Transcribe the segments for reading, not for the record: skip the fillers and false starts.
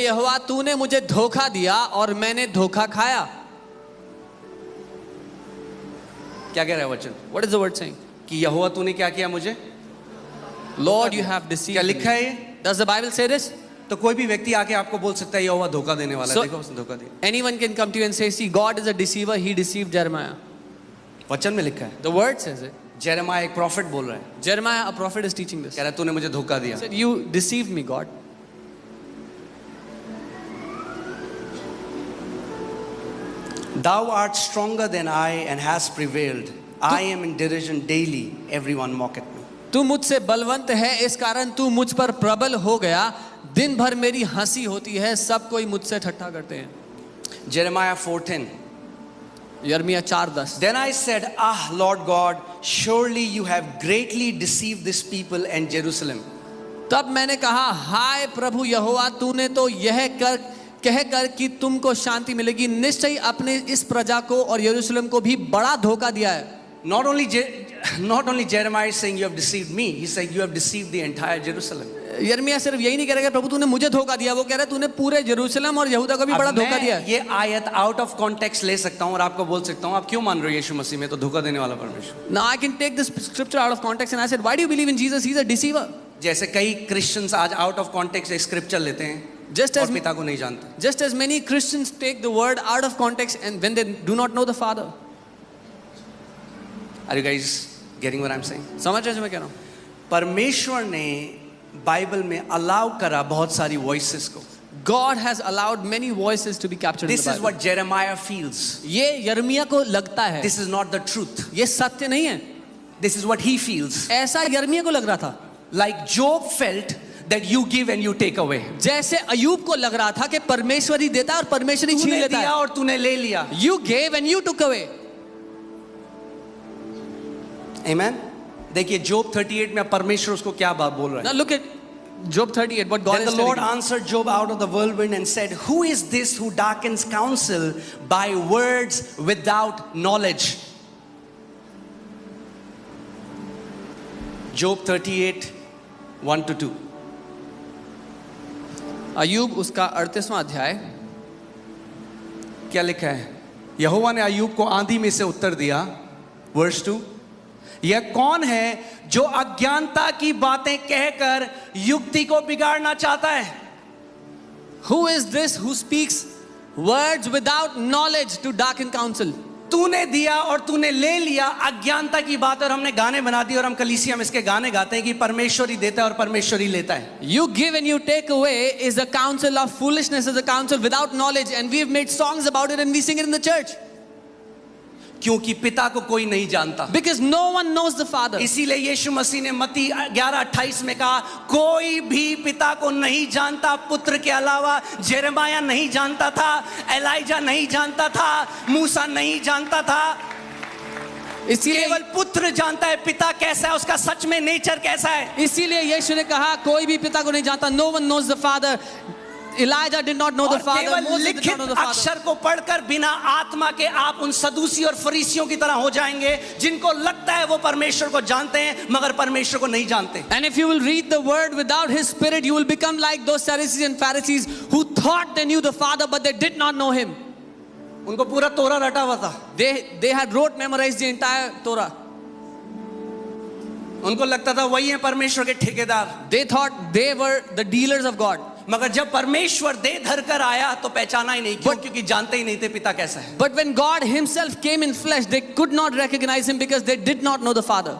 यहोवा तूने मुझे धोखा दिया और मैंने धोखा खाया। क्या कह रहा है वचन? What is the word saying? कि यहोवा तूने क्या किया मुझे? Lord, you have deceived क्या me. लिखा है ये? Does the Bible say this? तो कोई भी व्यक्ति आके आपको बोल सकता है यहोवा धोखा देने वाला है। So- देखो उसने धोखा दिया। Anyone can come to you and say, see, God is a deceiver. He deceived Jeremiah. वचन में लिखा है। The word says it. Jeremiah एक प्रॉफिट बोल रहा है, Jeremiah, a prophet, is teaching this. कह रहा है तूने मुझे धोखा दिया। He said, you deceived me, God. Thou art stronger than I and hast prevailed. I am in derision daily. Everyone mocketh me. तू मुझसे बलवंत है, इस कारण तू मुझ पर प्रबल हो गया। दिन भर मेरी हंसी होती है, सब कोई मुझसे ठट्ठा करते हैं। Jeremiah 4:10. यिर्मयाह 4:10। Then I said, Ah, Lord God, surely you have greatly deceived this people and Jerusalem. तब मैंने कहा, हाय प्रभु यहोवा, तूने तो यह कहकर कि तुमको शांति मिलेगी, निश्चय अपने इस प्रजा को और यरूशलेम को भी बड़ा धोखा दिया है। Not only Jeremiah is saying you have deceived me, he's saying you have deceived the entire Jerusalem. यिर्मयाह सिर्फ यही नहीं कह रहा कि प्रभु तूने मुझे धोखा दिया, वो कह रहा है तूने पूरे यरूशलेम और यहूदा को भी बड़ा अब धोखा मैं दिया है। ये आयत आउट ऑफ कॉन्टेक्स्ट ले सकता हूं और आपको बोल सकता हूं आप क्यों मान रहे हो यीशु मसीह में तो धोखा देने वाला परमेश्वर। Now I can take this scripture out of context and I said, why do you believe in Jesus? He's a deceiver. जैसे कई क्रिश्चियंस आज आउट ऑफ कॉन्टेक्स्ट एक स्क्रिप्चर लेते हैं Just as और पिता को नहीं जानते। Just as many Christians take the word out of context and when they do not know the Father. Are you guys getting what I'm saying? समझ रहे हैं जो मैं कह रहा हूँ? परमेश्वर ने बाइबल में अलाउ करा बहुत सारी वॉइसेस को। God has allowed many voices to be captured in This the is Bible. what Jeremiah feels. ये यिर्मयाह को लगता है, This is not the truth. ये सत्य नहीं है। This is what he feels. ऐसा यिर्मयाह को लग रहा था, Like Job felt that you give and you take away. जैसे अयूब को लग रहा था कि परमेश्वर ही देता है और परमेश्वर ही छीन तूने लेता दिया है। और तूने ले लिया। You gave and you took away. Amen. देखिए जोब 38 में परमेश्वर उसको क्या बात बोल रहा है। Now look at Job 38, what God Then is the telling Lord him. answered Job out of the whirlwind and said, Who is this who darkens counsel by words without knowledge? Job 38, 1-2. Ayub उसका 38वां अध्याय, क्या लिखा है? यहोवा ने अय्यूब को आंधी में से उत्तर दिया। वर्स 2, यह कौन है जो अज्ञानता की बातें कहकर युक्ति को बिगाड़ना चाहता है? Who is this who speaks words without knowledge to darken counsel? तूने दिया और तूने ले लिया अज्ञानता की बात, और हमने गाने बना दिए और हम कलीसिया में इसके गाने गाते हैं कि परमेश्वर ही देता है और परमेश्वर ही लेता है। You give and you take away is a counsel of foolishness, is a counsel without knowledge, and we've made songs about it and we sing it in the church. क्योंकि पिता को कोई नहीं जानता, Because no one knows the Father. इसीलिए यीशु मसीह ने मत्ती 11:28 में कहा, कोई भी पिता को नहीं जानता पुत्र के अलावा। जेरेमाया नहीं जानता था, एलाइजा नहीं जानता था, मूसा नहीं जानता था, इसीलिए केवल पुत्र जानता है पिता कैसा है, उसका सच में नेचर कैसा है। इसीलिए यीशु ने कहा कोई भी पिता को नहीं जानता. No one knows the Father. Elijah did not know the और Father. केवल Moses did लिखित not know the Father. अक्षर को पढ़कर बिना आत्मा के आप उन सदूसी और फरीसियों की तरह हो जाएंगे जिनको लगता है वो परमेश्वर को जानते हैं मगर परमेश्वर को नहीं जानते। And if you will read the word without his spirit, you will become like those Sadducees and Pharisees who thought they knew the Father but they did not know him. उनको पूरा तोरा रटा हुआ था, They had memorized the entire Torah. उनको लगता था वही है परमेश्वर के ठेकेदार। They thought they were the dealers of God. मगर जब परमेश्वर दे धर कर आया तो पहचाना ही नहीं, क्यों? क्योंकि जानते ही नहीं थे पिता कैसा है। But when God himself came in flesh, they could not recognize him because they did not know the Father.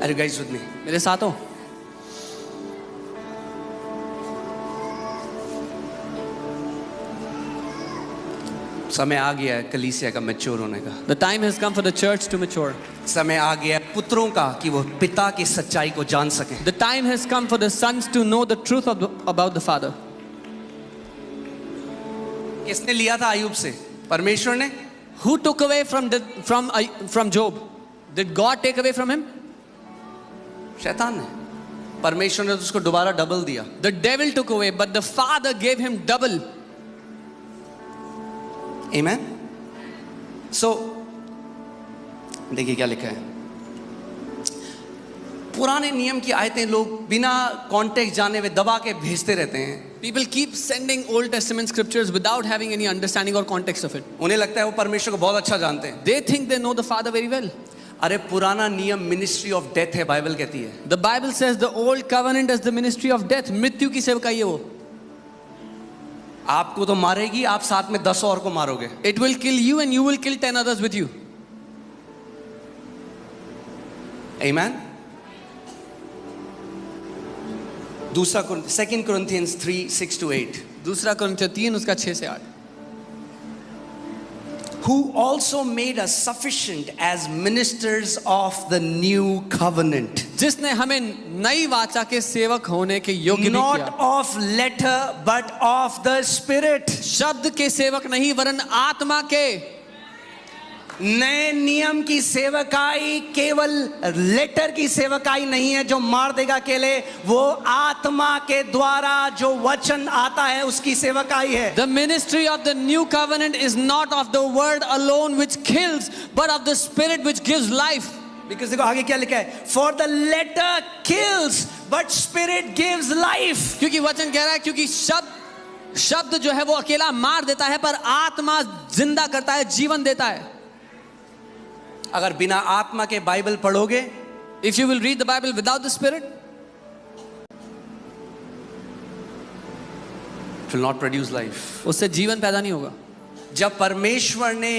Are you guys with me? मेरे साथ हो? समय आ गया है कलीसिया का मैच्योर होने का। The time has come for the church to mature. समय आ गया है पुत्रों का कि वो पिता की सच्चाई को जान सकें। The time has come for the sons to know the truth about the Father. किसने लिया था अय्यूब से? परमेश्वर ने। Who took away from Job? Did God take away from him? शैतान ने। परमेश्वर ने तो उसको दोबारा डबल दिया। The devil took away, but the Father gave him double. Amen. So देखिए क्या लिखा है। पुराने नियम की आयतें लोग बिना कॉन्टेक्स्ट जाने हुए दबा के भेजते रहते हैं। People keep sending Old Testament scriptures without having any understanding or context of it. उन्हें लगता है वो परमेश्वर को बहुत अच्छा जानते हैं। They think they know the Father very well. अरे पुराना नियम मिनिस्ट्री ऑफ डेथ है, बाइबल कहती है। The Bible says the old covenant is the ministry of death. मृत्यु की सेवकाई है वो। आपको तो मारेगी, आप साथ में 10 और को मारोगे। It will kill you and you will kill 10 others with you. Amen. दूसरा 2 Corinthians 3:6-8 दूसरा कुरिन्थियों 3 उसका 6 से 8। Who also made us sufficient as ministers of the new covenant, जिसने हमें नई वाचा के सेवक होने के योग्य भी not किया। of letter but of the spirit। शब्द के सेवक नहीं वरन आत्मा के। नए नियम की सेवकाई केवल लेटर की सेवकाई नहीं है जो मार देगा अकेले, वो आत्मा के द्वारा जो वचन आता है उसकी सेवकाई है। The ministry of the new covenant is not of the word alone which kills, but of the spirit which gives life. Because देखो आगे क्या लिखा है, for the letter kills but spirit gives life। क्योंकि वचन कह रहा है क्योंकि शब्द जो है वो अकेला मार देता है पर आत्मा जिंदा करता है, जीवन देता है। अगर बिना आत्मा के बाइबल पढ़ोगे, If you will read the Bible without the Spirit, it will not produce life। उससे जीवन पैदा नहीं होगा। जब परमेश्वर ने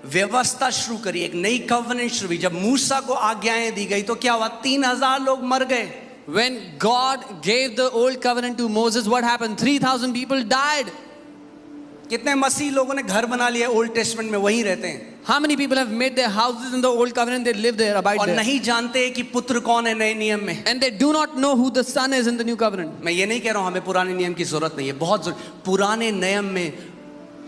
व्यवस्था शुरू करी, एक नई कवनेंट शुरू हुई, जब मूसा को आज्ञाएं दी गई तो क्या हुआ, 3000 लोग मर गए। When God gave the old covenant to Moses, what happened? 3,000 people died. कितने मसीह लोगों ने घर बना लिया ओल्ड टेस्टमेंट में, वहीं रहते हैं How many people have made their houses in the old covenant? They live there, abide और there. नहीं जानते कि पुत्र कौन है नए नियम में। And they do not know who the Son is in the new covenant. मैं ये नहीं कह रहा हूं हमें पुराने नियम की जरूरत नहीं है, बहुत पुराने नियम में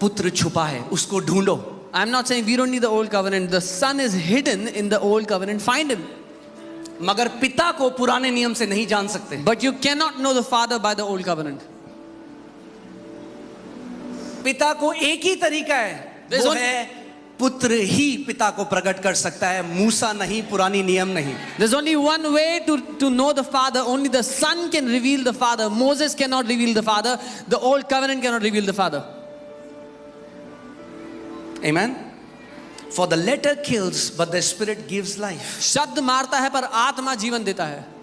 पुत्र छुपा है, उसको ढूंढो। I'm not saying we don't need the old covenant. The Son is hidden in the old covenant. Find him. मगर पिता को पुराने नियम से नहीं जान सकते। But you cannot know the Father by the old covenant. पिता को एक ही तरीका है, There's वो only- है पुत्र ही पिता को प्रकट कर सकता है, मूसा नहीं, पुरानी नियम नहीं। There's only one way to know the Father. Only the Son can reveal the Father. Moses cannot reveal the Father. The old covenant cannot reveal the Father. Amen. For the letter kills but the spirit gives life। शब्द मारता है पर आत्मा जीवन देता है।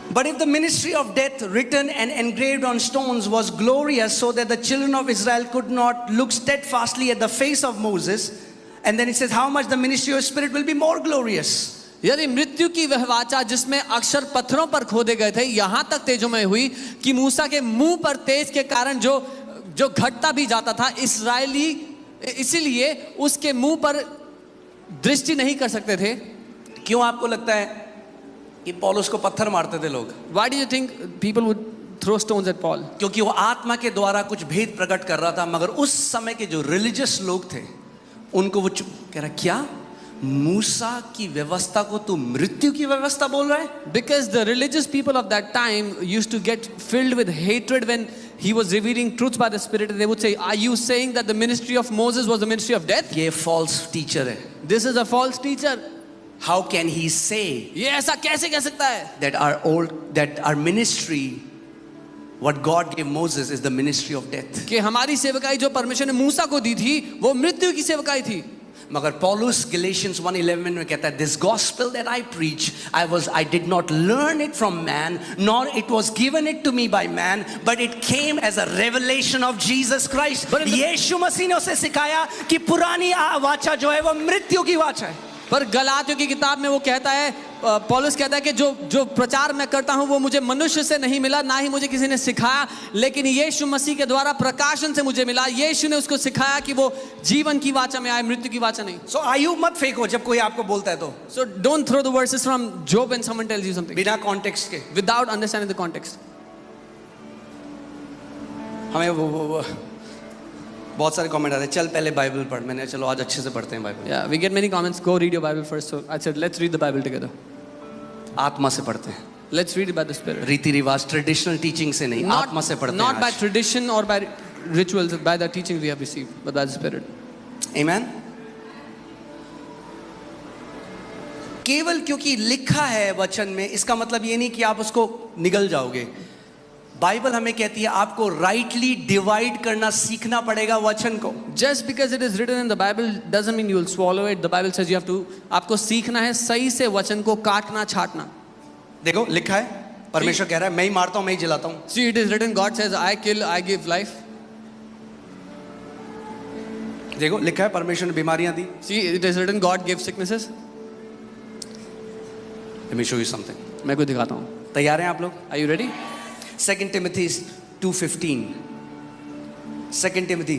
But if the ministry of death written and engraved on stones was glorious so that the children of Israel could not look steadfastly at the face of Moses, and then it says how much the ministry of spirit will be more glorious। यदि मृत्यु की वह वाचा जिसमें अक्षर पत्थरों पर खोदे गए थे यहां तक तेजोमय हुई कि मूसा के मुंह पर तेज के कारण जो घटता भी जाता था, इस्राएली इसीलिए उसके मुंह पर दृष्टि नहीं कर सकते थे। क्यों आपको लगता है कि पौलुस को पत्थर मारते थे लोग? Why do you think people would throw stones at Paul? क्योंकि वो आत्मा के द्वारा कुछ भेद प्रकट कर रहा था, मगर उस समय के जो रिलीजियस लोग थे उनको वो कह रहा, क्या मूसा की व्यवस्था को तू मृत्यु की व्यवस्था बोल रहा है? Because the religious people of that time used to get filled with hatred when he was revealing truths by the Spirit. They would say, are you saying that the ministry of Moses was the ministry of death? ये false teacher है। This is a false teacher. How can he say ये ऐसा कैसे कह सकता है? that our ministry, what God gave Moses, is the ministry of death? कि हमारी सेवकाई जो परमेश्वर ने मूसा को दी थी वो मृत्यु की सेवकाई थी। मगर पौलुस Galatians 1:11 में कहता है, this gospel that I preach, I did not learn it from man, nor it was given it to me by man, but it came as a revelation of Jesus Christ। यीशु मसीह ने उसे सिखाया कि पुरानी वाचा जो है वो मृत्यु की वाचा है। पर गलातियों की किताब में वो कहता है, पौलुस कहता है कि जो प्रचार मैं करता हूं वो मुझे मनुष्य से नहीं मिला, ना ही मुझे किसी ने सिखाया, लेकिन यीशु मसीह के द्वारा प्रकाशन से मुझे मिला। यीशु ने उसको सिखाया कि वो जीवन की वाचा में आए, मृत्यु की वाचा नहीं। सो आयु मत फेंको जब कोई आपको बोलता है तो। So don't throw the verses from Job when someone tells you something बिना कॉन्टेक्स्ट के, without understanding the context. हमें वो बहुत सारे कमेंट आते हैं, चल पहले बाइबल पढ़। मैंने चलो आज अच्छे से पढ़ते हैं Bible. Yeah, we get many comments. Go read your Bible first. So I said, let's read the Bible together. आत्मा से पढ़ते हैं, Let's read it by the Spirit. रीति रिवाज ट्रेडिशनल टीचिंग से नहीं, आत्मा से पढ़ते हैं। Not by tradition or by rituals, by the teaching we have received, but by the Spirit. Amen। केवल क्योंकि लिखा है वचन में इसका मतलब ये नहीं कि आप उसको निगल जाओगे। बाइबल हमें कहती है आपको राइटली डिवाइड करना सीखना पड़ेगा वचन को। Just because it is written in the Bible doesn't mean you will swallow it. The Bible says you have to, आपको सीखना है सही से वचन को काटना छाटना। देखो लिखा है, परमेश्वर कह रहा है मैं ही मारता हूं मैं ही जलाता हूं। See, it is written, God says, I kill, I give life. देखो लिखा है परमेश्वर ने बीमारियां दी। See, it is written, God gives sicknesses. Let me show you something. मैं कुछ दिखाता हूँ। तैयार हैं आप लोग? Are you ready? 2 Timothy 2:15. 2 Timothy,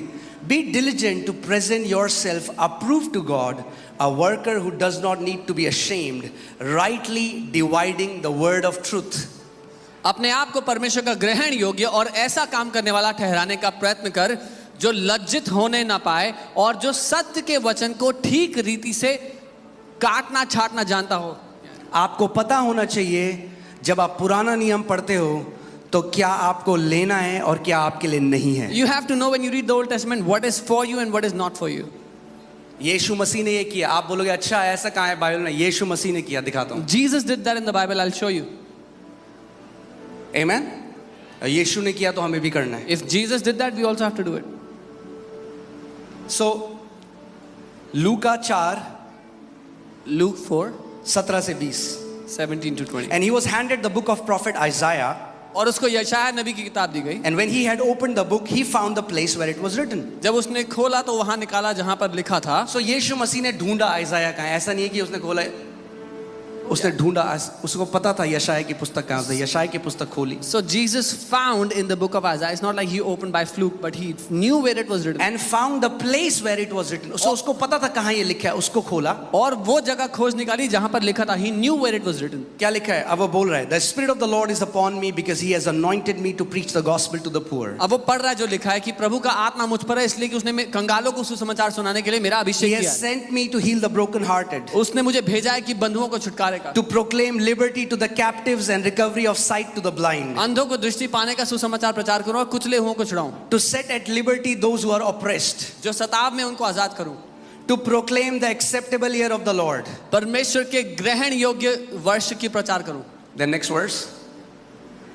be diligent to present yourself approved to God, a worker who does not need to be ashamed, rightly dividing the word of truth. अपने आप को परमेश्वर का ग्रहण योग्य और ऐसा काम करने वाला ठहराने का प्रयत्न कर जो लज्जित होने ना पाए और जो सत्य के वचन को ठीक रीति से काटना छाटना जानता हो। आपको पता होना चाहिए जब आप पुराना नियम पढ़ते हो तो क्या आपको लेना है और क्या आपके लिए नहीं है। You have to know when you read the Old Testament what is for you and what is not for you. यीशु मसीह ने ये किया। आप बोलोगे अच्छा ऐसा कहाँ है बाइबल में? यीशु मसीह ने किया, दिखाता हूँ। Jesus did that in the Bible. I'll show you. Amen? यीशु ने किया तो हमें भी करना है। If Jesus did that, we also have to do it. So Luka 4 Luke 4, 17 से 20. 17 to 20. And he was handed the book of prophet Isaiah. और उसको यशायाह नबी की किताब दी गई। And when he had opened the book, he found the place where it was written. जब उसने खोला तो वहां निकाला जहां पर लिखा था। So यीशु मसीह ने ढूंढा आइजाया कहाँ है। ऐसा नहीं है कि उसने खोला, उसने ढूंढा, उसको पता था यशायाह की पुस्तक कहाँ से। यशायाह की पुस्तक खोली। So Jesus found in the book of Isaiah. It's not like he opened by fluke, but he knew where it was written. And found the place where it was written. So उसको पता था कहाँ ये लिखा है, उसको खोला और वो जगह खोज निकाली जहां पर लिखा था। He knew where it was written. क्या लिखा है? अब वो बोल रहा है, The Spirit of the Lord is upon me because He has anointed me to preach the gospel to the poor. अब वो पढ़ रहा है जो लिखा है कि प्रभु का आत्मा मुझ पर है इसलिए कि उसने कंगालों को सुसमाचार सुनाने के लिए मेरा He अभिषेक has किया। sent me to heal the brokenhearted, उसने मुझे भेजा है कि बंधुओं को छुटकारे का, to proclaim liberty to the captives and recovery of sight to the blind, अंधों को दृष्टि पाने का सुसमाचार प्रचार करूं और कुचले हुओं को छुड़ाऊं, to set at liberty those who are oppressed, जो सताव में उनको आजाद करूं, to proclaim the acceptable year of the Lord. परमेश्वर के ग्रहण योग्य वर्ष की प्रचार करूं। The next verse.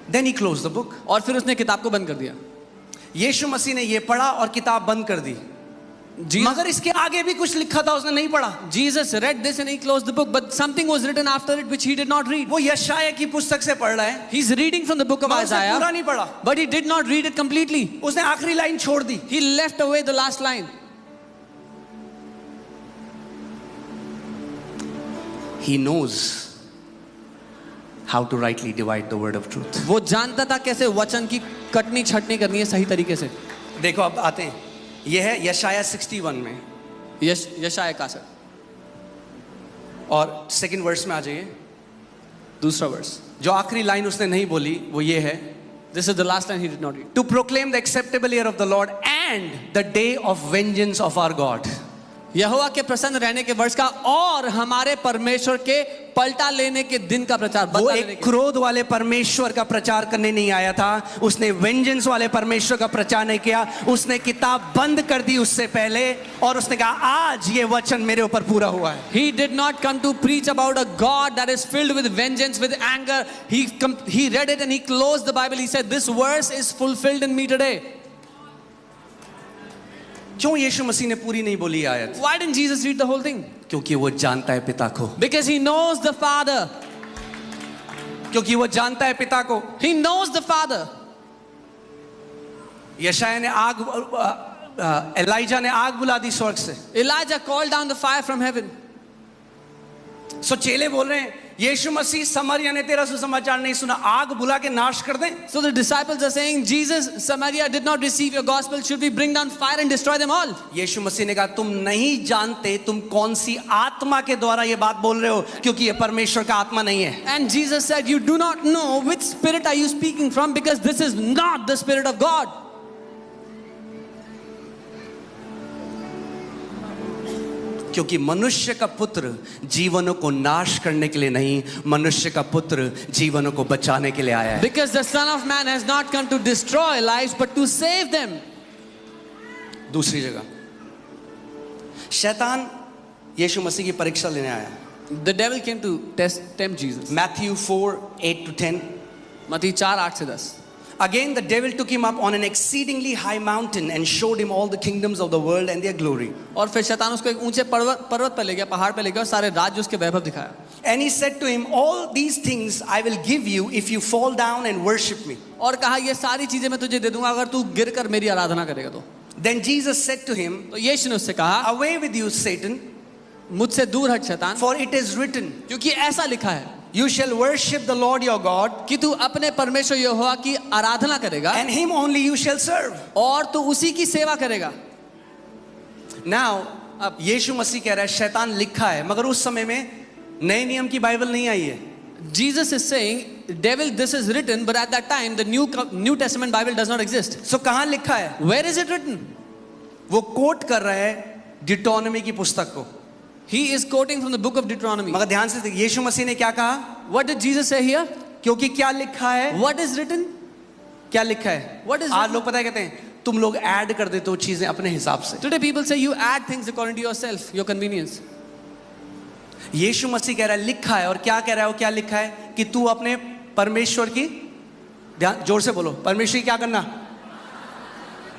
Then he closed the book. और फिर उसने किताब को बंद कर दिया। यीशु मसीह ने ये पढ़ा और किताब बंद कर दी। मगर इसके आगे भी कुछ लिखा था, उसने नहीं पढ़ा। Jesus read this and he closed the book, but something was written after it which he did not read. वो यशायाह की पुस्तक से पढ़ रहा है। He's reading from the book of मगर उसे पूरा Isaiah, नहीं पढ़ा। but he did not read it completely. उसने आखिरी लाइन छोड़ दी। He left away the last line. He knows how to rightly divide the word of truth. वो जानता था कैसे वचन की कटनी छटनी करनी है सही तरीके से। देखो अब आते हैं, यह है यशायाह 61 में यशायाह का सर और सेकंड वर्स में आ जाइए। दूसरा वर्स, जो आखिरी लाइन उसने नहीं बोली वो ये है, This is the last line he did not read. to proclaim the acceptable year of the Lord and the day of vengeance of our God. यहोवा के प्रसन्न रहने के वर्ष का और हमारे परमेश्वर के पलटा लेने के दिन का प्रचार। वो बदला लेने एक के। क्रोध वाले परमेश्वर का प्रचार करने नहीं आया था, उसने वेंजेंस वाले परमेश्वर का प्रचार नहीं किया। उसने किताब बंद कर दी उससे पहले और उसने कहा आज ये वचन मेरे ऊपर पूरा हुआ है। He did not come to preach about a God that is filled with vengeance, with anger. He read it and he closed the Bible. He said, this verse is fulfilled in me today. क्यों यीशु मसीह ने पूरी नहीं बोली आयत? Why didn't Jesus read the whole thing? क्योंकि वो जानता है पिता को। Because he knows the Father. क्योंकि वो जानता है पिता को। He knows the Father. यशायाह ने एलाइजा ने आग बुला दी स्वर्ग से। Elijah called down the fire from heaven. सो चेले बोल रहे हैं यीशु मसीह समरिया ने तेरा सुसमाचार नहीं सुना, आग बुला के नाश कर दें। So the disciples are saying, Jesus, Samaria did not receive your gospel. Should we bring down fire and destroy them all? यीशु मसीह ने कहा तुम नहीं जानते तुम कौन सी आत्मा के द्वारा ये बात बोल रहे हो, क्योंकि ये परमेश्वर का आत्मा नहीं है। And Jesus said, you do not know which spirit are you speaking from, because this is not the Spirit of God. क्योंकि मनुष्य का पुत्र जीवनों को नाश करने के लिए नहीं, मनुष्य का पुत्र जीवनों को बचाने के लिए आया है। Because the Son of Man has not come to destroy lives, but to save them. दूसरी जगह शैतान यीशु मसीह की परीक्षा लेने आया। The devil came to tempt Jesus. Matthew 4:8-10. मत्ती 4:8-10. Again, the devil took him up on an exceedingly high mountain and showed him all the kingdoms of the world and their glory. और फिर शैतान उसको एक ऊंचे पर्वत पर ले गया, पहाड़ पे ले गया और सारे राज्य उसके वैभव दिखाया. And he said to him, all these things I will give you if you fall down and worship me. और कहा ये सारी चीजें मैं तुझे दे दूंगा अगर तू गिरकर मेरी आराधना करेगा तो. Then Jesus said to him, तो यीशु ने उससे कहा, away with you, Satan, मुझसे दूर हट शैतान, for it is written, क्योंकि ऐसा लिखा है you shall worship the Lord your God, कि तू अपने परमेश्वर यहोवा की आराधना करेगा and him only you shall serve. और तू उसी की सेवा करेगा. Now, अब यीशु मसीह कह रहा है शैतान लिखा है, मगर उस समय में नए नियम की बाइबल नहीं आई है. Jesus is saying, devil, this is written, but at that time the New Testament Bible does not exist. So कहाँ लिखा है? Where is it written? वो कोट कर रहा है डिटोनॉमी की पुस्तक को. He is quoting from the book of Deuteronomy. मगर ध्यान से देखिए, यीशु मसीह ने क्या कहा? What did Jesus say here? क्योंकि क्या लिखा है? What is written? क्या लिखा है? What is आज written? लोग पता है कहते हैं तुम लोग ऐड कर देते हो चीजें अपने हिसाब से. Today people say you add things according to yourself, your convenience. यीशु मसीह कह रहा है लिखा है, और क्या कह रहा है वो क्या लिखा है कि तू अपने परमेश्वर की, ध्यान जोर से बोलो, परमेश्वर की क्या करना?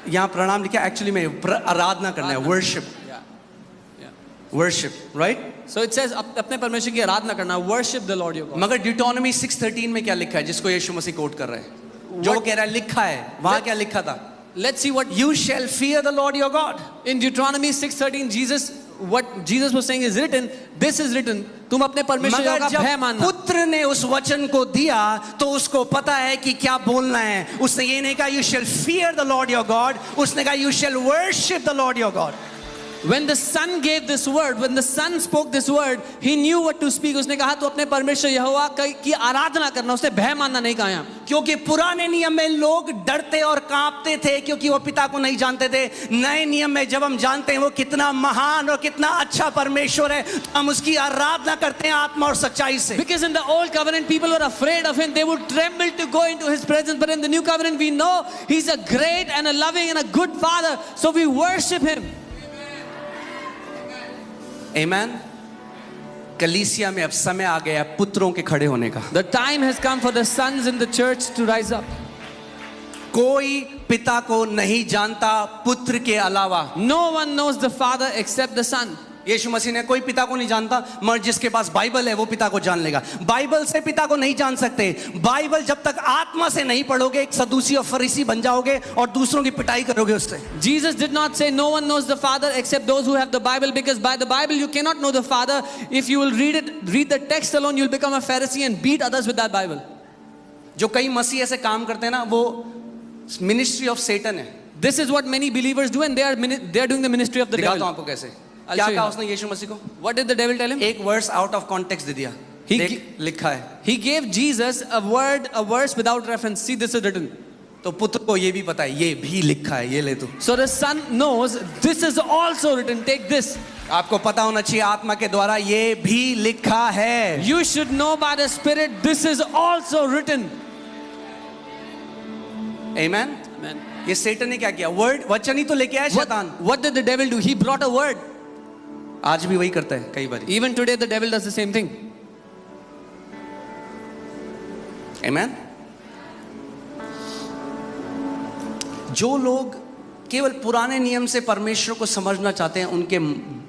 यहाँ प्रणाम लिखा है, एक्चुअली में आराधना करना है, worship. Worship, right? So it says अपने परमेश्वर की आराधना करना, worship the Lord your God. मगर डिटोनॉमी 6:13 में क्या लिखा है जिसको यीशु मसीह कोट कर रहे हैं? जो कह रहा है लिखा है, वहां क्या लिखा था? Let's see what You shall fear the Lord your God. in Deuteronomy 6:13 what Jesus was saying is written. This is written. तुम अपने परमेश्वर मगर का भय जब मानना. पुत्र ने उस वचन को दिया तो उसको पता है कि क्या बोलना है. उसने ये नहीं कहा you shall fear the Lord your God, उसने कहा you shall worship the Lord your God. When the son gave this word, when the son spoke this word, he knew what to speak. उसने कहा तू अपने परमेश्वर यहोवा की आराधना करना, उसने भय मानना नहीं कहा यहाँ. क्योंकि पुराने नियम में लोग डरते और कांपते थे क्योंकि वो पिता को नहीं जानते थे. नए नियम में जब हम जानते हैं वो कितना महान और कितना अच्छा परमेश्वर है, हम उसकी आराधना करते हैं आत्मा और सच्चाई से. Because in the old covenant people were afraid of him, they would tremble to go into his presence. But in the new covenant we know he's a great and a loving and a good father, so we worship him. Amen. कलीसिया में अब समय आ गया पुत्रों के खड़े होने का. The time has come for the sons in the church to rise up. कोई पिता को नहीं जानता पुत्र के अलावा. No one knows the Father except the Son. यीशु मसीह ने कोई पिता को नहीं जानता, मगर जिसके पास बाइबल है वो पिता को जान लेगा. बाइबल से पिता को नहीं जान सकते. बाइबल जब तक आत्मा से नहीं पढ़ोगे एक सदूसी और फरीसी बन जाओगे और दूसरों की पिटाई करोगे उससे. Jesus did not say no one knows the Father except those who have the Bible, because by the Bible you cannot know the Father. If you will read the text alone, you'll become a Pharisee and beat others with that Bible. जो कई मसीह ऐसे काम करते हैं ना, वो ministry of Satan है. This is what many believers do, and they are doing the ministry of the दिखाता हूं devil. आपको कैसे. I'll क्या show you कहा how. उसने यीशु मसीह को? What did the devil tell him? एक वर्स आउट ऑफ कॉन्टेक्स्ट दे दिया. He देख, लिखा है. He gave Jesus a verse without reference. See, this is written. तो पुत्र को ये भी पता है, ये भी लिखा है, ये ले तू. So the Son knows this is also written. Take this. आपको पता होना चाहिए आत्मा के द्वारा ये भी लिखा है. You should know by the Spirit this is also written. Amen. Amen. ये सेटन ने क्या किया? वर्ड, वचन ही तो लेके आया शैतान. What did the devil do? He brought a word. आज भी वही करता है कई बार. Even today the devil does the same thing. Amen. जो लोग केवल पुराने नियम से परमेश्वर को समझना चाहते हैं,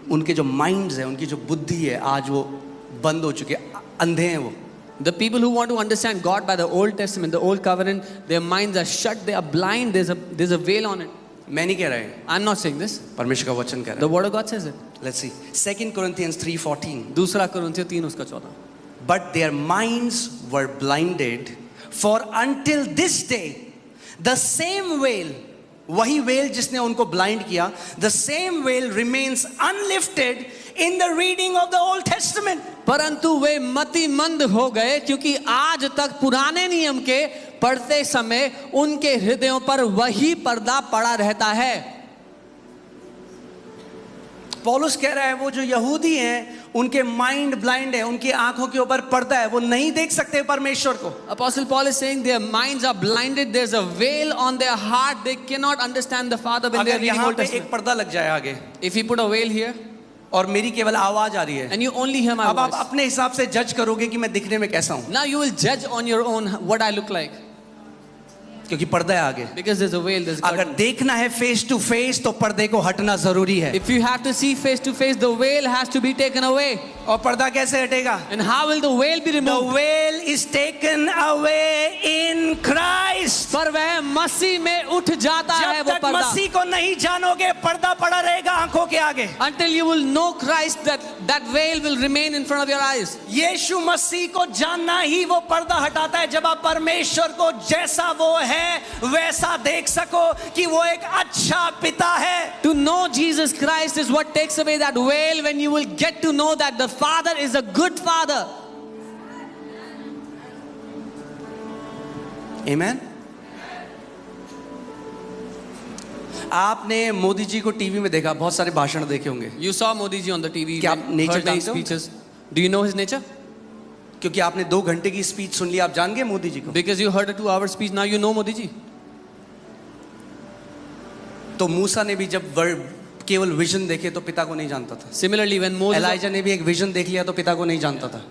उनके जो माइंड्स है, उनकी जो बुद्धि है, आज वो बंद हो चुके, अंधे हैं वो. The people who want to understand God by the Old Testament, the Old Covenant, their minds are shut, they are blind, there's a veil on it. मैं नहीं कह रहा है, I'm not saying this. परमेश्वर का वचन कह रहा The Word of God says it. है. Let's see. 2 Corinthians 3:14. दूसरा कुरिन्थियों 3:14. But their minds were blinded, for until this day the same veil, वही वेल जिसने उनको ब्लाइंड किया, the same veil remains unlifted in the reading of the Old Testament. परंतु वे मतिमंद हो गए क्योंकि आज तक पुराने नियम के पढ़ते समय उनके हृदयों पर वही पर्दा पड़ा रहता है. पौलुस कह रहा है वो जो यहूदी हैं उनके माइंड ब्लाइंड है, उनकी आंखों के ऊपर पर्दा है, वो नहीं देख सकते परमेश्वर को. Apostle Paul is saying their minds are blinded, there's a veil on their heart, they cannot understand the Father when they are अगर reading यहाँ Old पे Testament. एक पर्दा लग जाए आगे, If he put a veil here, और मेरी केवल आवाज आ रही है। and you only hear my अब आप voice. अपने हिसाब से जज करोगे कि मैं दिखने में कैसा हूं, Now you will judge on your own what I look like. क्योंकि पर्दा है आगे। Because there's a veil, there's a अगर curtain. देखना है फेस टू फेस तो पर्दे को हटना जरूरी है। If you have to see face to face, the veil has to be taken away. और पर्दा कैसे हटेगा? And how will the veil be The removed? veil is taken away in Christ. पर वह मसीह में उठ जाता है जब वो तक पर्दा. मसीह को नहीं जानोगे पर्दा पड़ा रहेगा आंखों के आगे। Until you will know Christ, that veil will remain in front of your eyes. यीशु मसीह को जानना ही वो पर्दा हटाता है, जब आप परमेश्वर को जैसा वो है वैसा देख सको कि वो एक अच्छा पिता है। To know Jesus Christ is what takes away that veil, when you will get to know that the Father is a good Father. Amen. आपने मोदी जी को टीवी में देखा, बहुत सारे भाषण देखे होंगे, You saw Modi ji on the TV. क्या आप nature heard many जानते हो? speeches. Do you know his nature? क्योंकि आपने 2 घंटे की स्पीच सुन ली, आप जान गए मोदी जी को। Because you heard a 2-hour speech, now you know Modi ji. तो मूसा ने भी जब केवल विजन देखे तो पिता को नहीं जानता था। Similarly, when Moses, एलाइजा ने भी एक विजन देख लिया तो पिता को नहीं जानता था।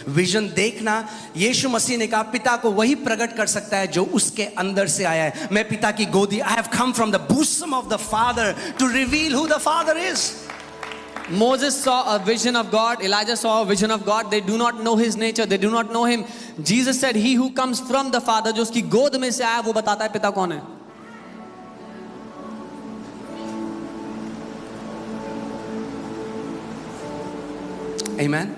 विजन देखना, यीशु मसीह ने कहा पिता को वही प्रकट कर सकता है जो उसके अंदर से आया है। मैं पिता की गोदी, I have come from the bosom of the Father to reveal who the Father is. Moses saw a vision of God, Elijah saw a vision of God. They do not know his nature, they do not know him. Jesus said, he who comes from the Father, जो उसकी गोद में से आया, वो बताता है पिता कौन है। Amen.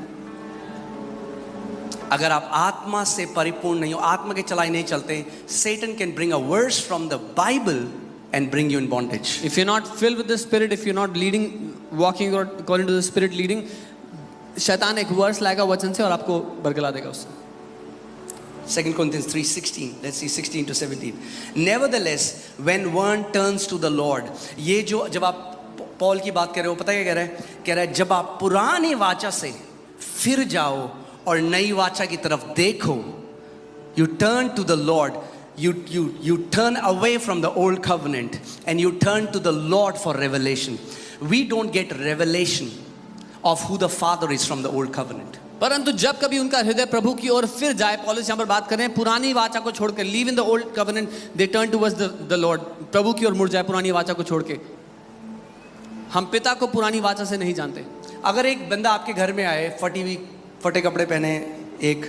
अगर आप आत्मा से परिपूर्ण नहीं हो, आत्मा के चलाई नहीं चलते, Satan can bring a verse from the Bible and bring you in bondage. If you're not filled with the Spirit, if you're not leading, walking according to the Spirit leading, शैतान एक वर्स लाएगा वचन से और आपको बरगला देगा उससे। 2 Corinthians 3:16. Let's see 16 to 17. Nevertheless, when one turns to the Lord, ये जो जब आप पॉल की बात कर रहे हो, पता क्या कह रहा है? कह रहा है जब आप पुरानी वाचा से फिर जाओ और नई वाचा की तरफ देखो, you turn to the Lord, you turn away from the old covenant and you turn to the Lord for revelation. We don't get revelation of who the Father is from the old covenant. परंतु जब कभी उनका हृदय प्रभु की ओर फिर जाए, पौलुस यहाँ पर बात कर रहे हैं, पुरानी वाचा को छोड़कर, leave in the old covenant, they turn towards the Lord, प्रभु की ओर मुड़ जाए पुरानी वाचा को छोड़ के। हम पिता को पुरानी वाचा से नहीं जानते। अगर एक बंदा आपके घर में आए, फटे कपड़े पहने, एक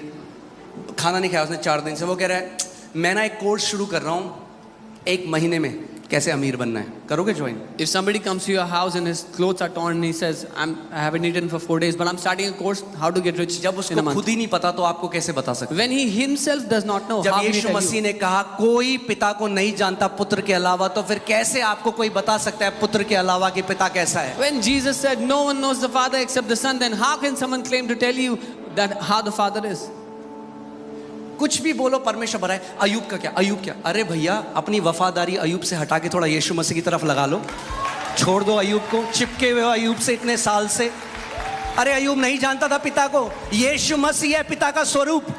खाना नहीं खाया उसने 4 दिन से, वो कह रहा है मैं ना एक कोर्स शुरू कर रहा हूँ 1 महीने में कैसे अमीर बनना है, करोगे join? If somebody comes to your house and his clothes are torn and he says, I haven't eaten for 4 days, but I'm starting a course how to get rich जब in a उसको month. खुद ही नहीं पता तो आपको कैसे बता सकते? When he himself does not know, जब how can he Yeshu tell Masih you? ने कहा कोई पिता को नहीं जानता पुत्र के अलावा, तो फिर कैसे आपको कोई बता सकता है पुत्र के अलावा कि पिता कैसा है? When Jesus said no one knows the Father except the Son, then how can someone claim to tell you that how the Father is? कुछ भी बोलो परमेश्वर भरा है। अयूब का क्या, अयूब क्या? अरे भैया अपनी वफादारी अयूब से हटा के थोड़ा यीशु मसीह की तरफ लगा लो, छोड़ दो अयूब को, चिपके हुए हो अयूब से इतने साल से। अरे अयूब नहीं जानता था पिता को, यीशु मसीह है पिता का स्वरूप।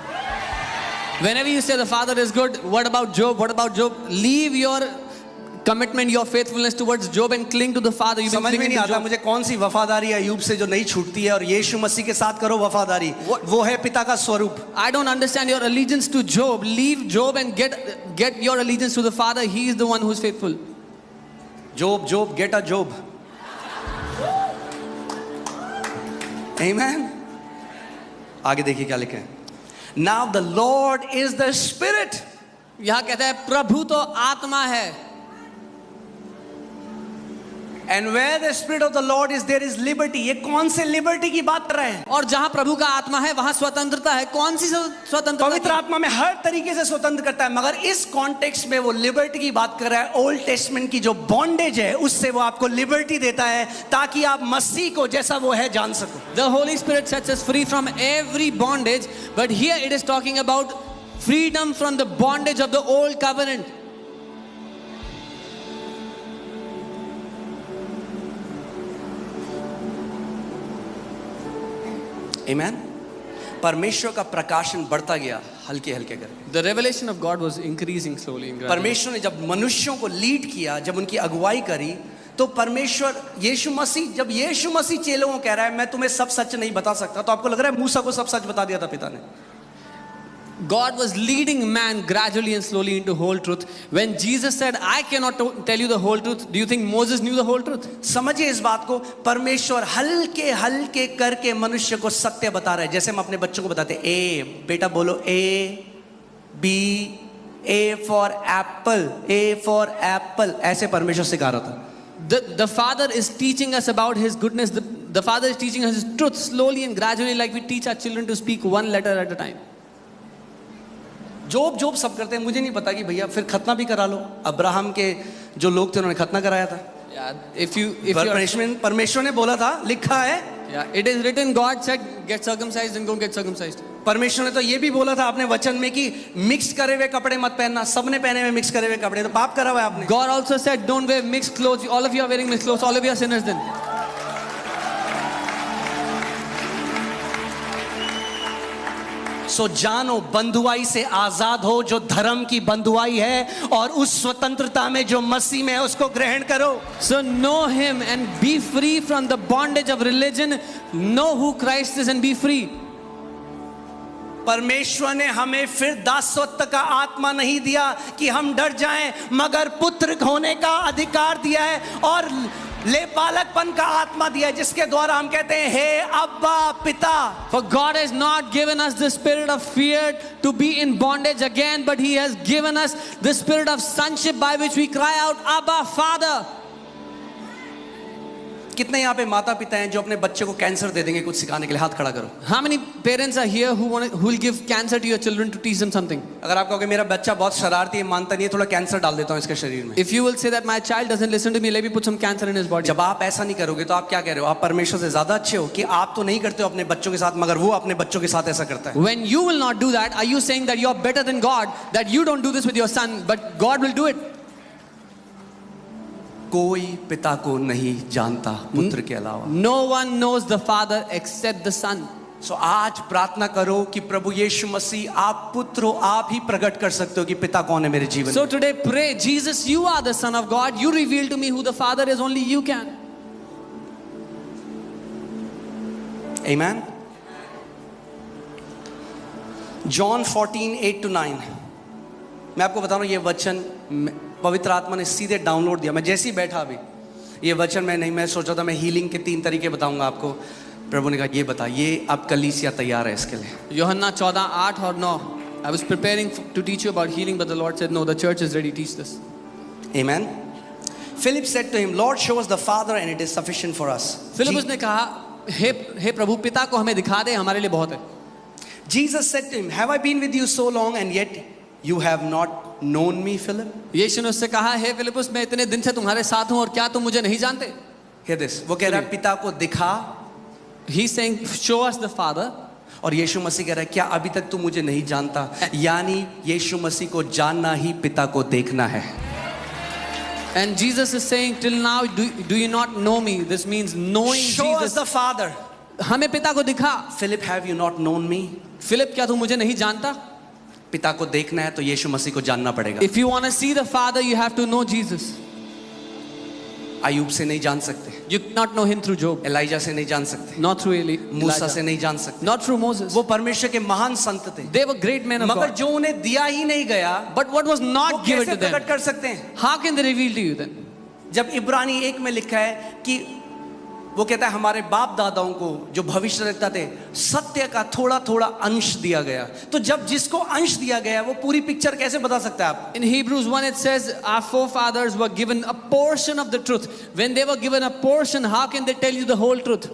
Whenever you say the Father is good, what about Job? What about Job? Leave your commitment, your faithfulness towards Job and cling to the Father. You've been समझ में clinging नहीं to आता Job. मुझे कौन सी वफादारी अयूब से जो नहीं छूटती है, और यीशु मसीह के साथ करो वफादारी, वो है पिता का स्वरूप। I don't understand your allegiance to Job. Leave Job and get your allegiance to the Father. He is the one who is faithful. Job, get a Job. Amen. आगे देखिए क्या लिखा है। Now the Lord is the Spirit. यहाँ कहता है प्रभु तो आत्मा है। And where the Spirit of the Lord is, there is liberty. ये कौन से लिबर्टी की बात कर रहे हैं? और जहाँ प्रभु का आत्मा है वहाँ स्वतंत्रता है। कौन सी स्वतंत्रता? पवित्र आत्मा में हर तरीके से स्वतंत्र करता है, मगर इस कॉन्टेक्स्ट में वो लिबर्टी की बात कर रहा है। ओल्ड टेस्टमेंट की जो बॉन्डेज है उससे वो आपको लिबर्टी देता है ताकि आप मसीह को जैसा वो है जान सको। The Holy Spirit sets us free from every bondage, but here it is talking about freedom from the bondage of the old covenant. Amen. परमेश्वर का प्रकाशन बढ़ता गया हल्के हल्के करके। The revelation of God was increasing slowly. परमेश्वर ने जब मनुष्यों को लीड किया, जब उनकी अगुवाई करी, तो परमेश्वर यीशु मसीह, जब यीशु मसीह चेलों को कह रहा है मैं तुम्हें सब सच नहीं बता सकता, तो आपको लग रहा है मूसा को सब सच बता दिया था पिता ने? God was leading man gradually and slowly into whole truth. When Jesus said, I cannot tell you the whole truth, do you think Moses knew the whole truth? समझिए इस बात को, परमेश्वर हल्के हल्के करके मनुष्य को सत्य बता रहा है। जैसे हम अपने बच्चों को बताते हैं, ए बेटा बोलो, A B, A for apple, A for apple, ऐसे परमेश्वर सिखा रहा था। The Father is teaching us about His goodness. The Father is teaching us His truth slowly and gradually, like we teach our children to speak one letter at a time. जोब सब करते हैं, मुझे नहीं पता कि भैया फिर खतना भी करा लो। अब्राहम के जो लोग थे उन्होंने खतना कराया था। परमेश्वर ने बोला था, लिखा है, it is written, God said get circumcised and go get circumcised. परमेश्वर ने तो ये भी बोला था अपने वचन में कि मिक्स करे हुए कपड़े मत पहनना, सबने पहने हुए मिक्स करे हुए कपड़े, तो पाप करा हुआ है आपने। God also said don't wear mixed clothes. All of you are wearing mixed clothes. All of you are sinners then. सो जानो, बंधुआई से आजाद हो जो धर्म की बंधुआई है, और उस स्वतंत्रता में जो मसीह में है उसको ग्रहण करो। So know Him and be free from the bondage of religion. Know who Christ is and be free. परमेश्वर ने हमें फिर दासत्व का आत्मा नहीं दिया कि हम डर जाएं, मगर पुत्र होने का अधिकार दिया है और ले बालकपन का आत्मा दिया है, जिसके द्वारा हम कहते हैं हे अब्बा पिता। For God has not given us the spirit of fear to be in bondage again, but He has given us the spirit of sonship by which we cry out, Abba, Father. कितने यहाँ पे माता पिता हैं जो अपने बच्चे को कैंसर दे देंगे कुछ सिखाने के लिए? हाथ खड़ा करो। How many parents are here who will give cancer to your children to teach them something? अगर आप कहोगे मेरा बच्चा बहुत शरारती है, मानता नहीं है, थोड़ा कैंसर डाल देता हूँ इसके शरीर में। If you will say that my child doesn't listen to me, let me put some cancer in his body. जब आप ऐसा नहीं करोगे तो आप क्या कह रहे हो? आप परमेश्वर से ज्यादा अच्छे हो कि आप तो नहीं करते हो अपने बच्चों के साथ, मगर वो अपने बच्चों के साथ ऐसा करता है। When you will not do that, are you saying that you are better than God, that you don't do this with your son, but God will do it? कोई पिता को नहीं जानता पुत्र के अलावा। No one knows the Father except the Son. सो आज प्रार्थना करो कि प्रभु यीशु मसीह, आप पुत्र हो, आप ही प्रकट कर सकते हो कि पिता कौन है मेरे जीवन में। So today pray, Jesus, you are the Son of God. You reveal to me who the Father is. Only you can. Amen. John 14:8-9। मैं आपको बता रहा हूँ, ये वचन पवित्र आत्मा ने सीधे डाउनलोड दिया। मैं जैसे ही बैठा अभी ये वचन मैं सोचा था मैं हीलिंग के 3 तरीके बताऊंगा आपको। प्रभु ने कहा ये बता, ये अब कलीसिया तैयार है इसके लिए। यूहन्ना 14:8 और 9। I was preparing to teach you about healing, but the Lord said, no, the church is ready. Teach this. Amen. Philip said to him, Lord, show us the Father and it is sufficient for us. फिलिप्पुस ने कहा, हे प्रभु, पिता को हमें दिखा दे, हमारे लिए बहुत है। Jesus said to him, have I been with you so long and yet you have not known me, Philip? यीशु ने उससे कहा, हे फिलिप्पुस, मैं इतने दिन से तुम्हारे साथ हूं और क्या तुम मुझे नहीं जानते? Hear this. वो कह रहा है पिता को दिखा। He's saying, show us the Father. और यीशु मसीह कह रहा है क्या अभी तक तू मुझे नहीं जानता? यानी यीशु मसीह को जानना ही पिता को देखना है। And Jesus is saying, till now do you not know me? This means knowing Show Jesus. us the Father. हमें पिता को दिखा। Philip, have you not known me? Philip, क्या तू मुझे नहीं जानता? पिता को देखना है तो यीशु मसीह को जानना पड़ेगा। If you want to see the Father, you have to know Jesus. अय्यूब से नहीं जान सकते, You cannot know him through Job, Elijah से नहीं जान सकते, not through मूसा से Elijah, नहीं जान सकते। not through Moses. वो परमेश्वर के महान संत थे, They were great men of मगर God. जो उन्हें दिया ही नहीं गया, But what was वो not given कैसे to them, प्रकट कर सकते हैं? how can they reveal to you then? जब इब्रानी 1 में लिखा है कि वो कहता है हमारे बाप दादाओं को जो भविष्य देखता थे सत्य का थोड़ा थोड़ा अंश दिया गया, तो जब जिसको अंश दिया गया वो पूरी पिक्चर कैसे बता सकता है आप? In Hebrews 1 it says our forefathers were given a portion of the truth. When they were given a portion, how can they tell you the whole truth?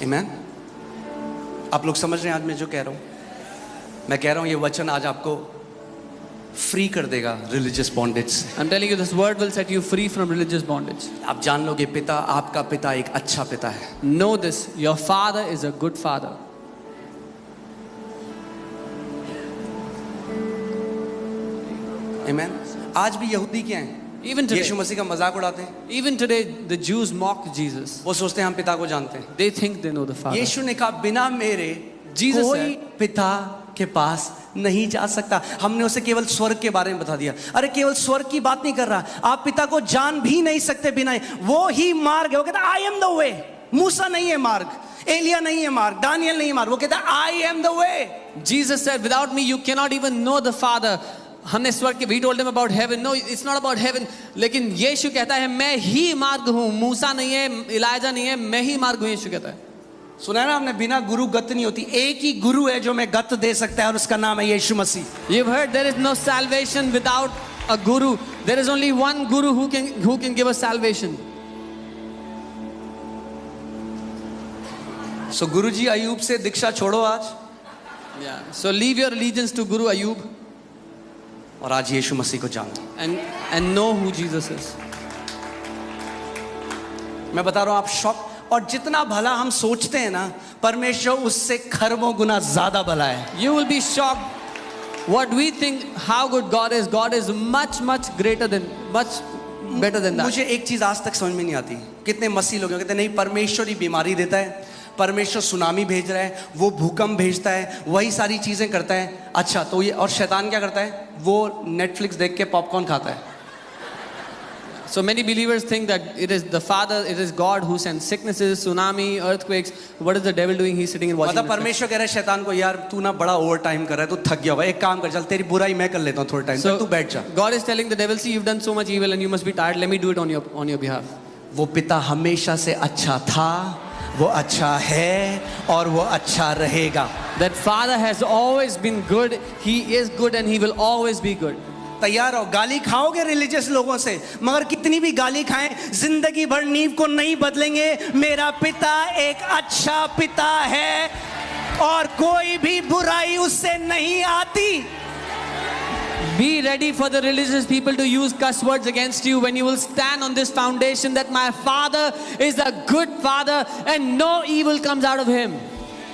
Amen. आप लोग समझ रहे हैं आज मैं जो कह रहा हूं? मैं कह रहा हूं ये वचन आज आपको फ्री कर देगा रिलीजियस बॉन्डेज से। I'm telling you, this word will set you free from religious bondage. आप जान लोगे पिता, आपका पिता एक अच्छा पिता है। Know this, your father is a good father. Amen. आज भी यहूदी क्या हैं? Even today, यीशु मसीह का मजाक उड़ाते हैं। even today, the Jews mock Jesus. वो सोचते हैं हम पिता को जानते हैं। They think they know the Father. यीशु ने कहा बिना मेरे Jesus कोई said, पिता के पास नहीं जा सकता। हमने उसे केवल स्वर्ग के बारे में बता दिया। अरे केवल स्वर्ग की बात नहीं कर रहा, आप पिता को जान भी नहीं सकते बिना, वो ही मार्ग है। वो कहता आई एम द वे। मूसा नहीं है मार्ग, एलिया नहीं है मार्ग, दानियल नहीं है मार्ग, वो कहता I am the way. Jesus said, without me you cannot even know the Father. हमने स्वर्ग के, we told him about heaven. No, it's not about heaven. लेकिन यीशु कहता है मैं ही मार्ग हूँ। मूसा नहीं है, इलाइजा नहीं है, मैं ही मार्ग हूँ, यीशु कहता है। सुना है ना आपने, बिना गुरु गत नहीं होती। एक ही गुरु है जो मैं गत दे सकता है और उसका नाम है यीशु मसीह। You've heard there is no salvation without a guru. There is only one guru who can give us salvation. So गुरुजी अयूब से दीक्षा छोड़ो आज, Yeah. So leave your allegiance to Guru Ayub और आज यीशु मसीह को जानो। and know who Jesus is. मैं बता रहा हूं आप शॉक, और जितना भला हम सोचते हैं ना, परमेश्वर उससे खरबों गुना ज्यादा भला है। You will be shocked what we think how good God is. God is much greater than, much better than that. मुझे एक चीज आज तक समझ में नहीं आती, कितने मसीह लोग कहते नहीं परमेश्वर ही बीमारी देता है, परमेश्वर सुनामी भेज रहा है, वो भूकंप भेजता है, वही सारी चीजें करता है। अच्छा तो ये, और शैतान क्या करता है? वो नेटफ्लिक्स देख के पॉपकॉर्न खाता है। So many believers think that it is the Father, it is God who sends sicknesses, tsunami, earthquakes. What is the devil doing? He's sitting and watching. मतलब परमेश्वर कह रहा है शैतान को, यार तू ना बड़ा ओवर टाइम कर रहा है, तू थक गया होगा, एक काम कर, चल तेरी बुराई मैं कर लेता हूँ थोड़ा टाइम, So तू बैठ जा। God is telling the devil, see you've done so much evil and you must be tired. Let me do it on your behalf. वो पिता हमेशा से अच्छा था, वो अच्छा है और वो अच्छा रहेगा। That Father has always been good. He is good and he will always be good. तैयार हो, गाली खाओगे रिलीजियस लोगों से, मगर कितनी भी गाली खाएं जिंदगी भर नींव को नहीं बदलेंगे। मेरा पिता एक अच्छा पिता है और कोई भी बुराई उससे नहीं आती। Be ready for the religious people to use cuss words against you when you will stand on this foundation that my Father is a good Father and no evil comes out of him.